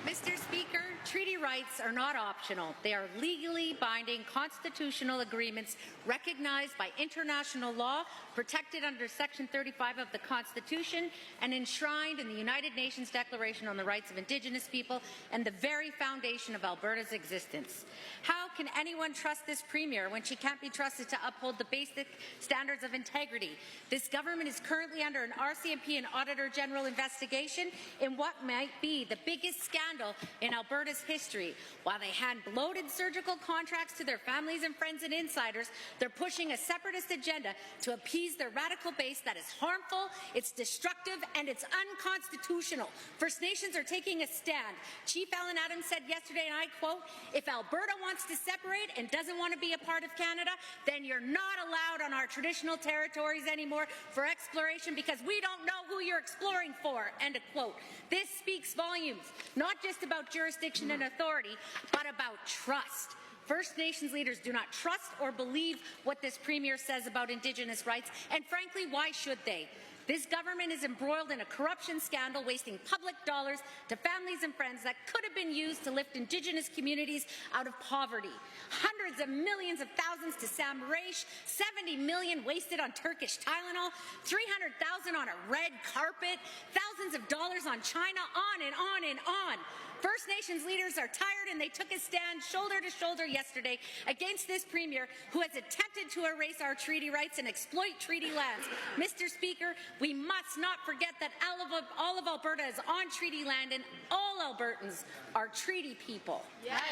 Mr. Speaker, treaty rights are not optional. They are legally binding constitutional agreements recognized by international law, protected under Section 35 of the Constitution, and enshrined in the United Nations Declaration on the Rights of Indigenous People and the very foundation of Alberta's existence. How can anyone trust this Premier when she can't be trusted to uphold the basic standards of integrity? This government is currently under an RCMP and Auditor General investigation in what might be the biggest scandal in Alberta's history. While they hand bloated surgical contracts to their families and friends and insiders, they're pushing a separatist agenda to appease their radical base that is harmful, it's destructive, and it's unconstitutional. First Nations are taking a stand. Chief Alan Adams said yesterday, and I quote, "If Alberta wants to separate and doesn't want to be a part of Canada, then you're not allowed on our traditional territories anymore for exploration because we don't know who you're exploring for," end of quote. This speaks volumes, not just about jurisdiction and authority, but about trust. First Nations leaders do not trust or believe what this Premier says about Indigenous rights, and frankly, why should they? This government is embroiled in a corruption scandal, wasting public dollars to families and friends that could have been used to lift Indigenous communities out of poverty. Hundreds of millions of thousands to Sam Raish, 70 million wasted on Turkish Tylenol, 300,000 on a red carpet, thousands of dollars on China, on and on and on. First Nations leaders are tired and they took a stand shoulder to shoulder yesterday against this Premier who has attempted to erase our treaty rights and exploit treaty lands. Mr. Speaker, we must not forget that all of Alberta is on treaty land and all Albertans are treaty people. Yeah.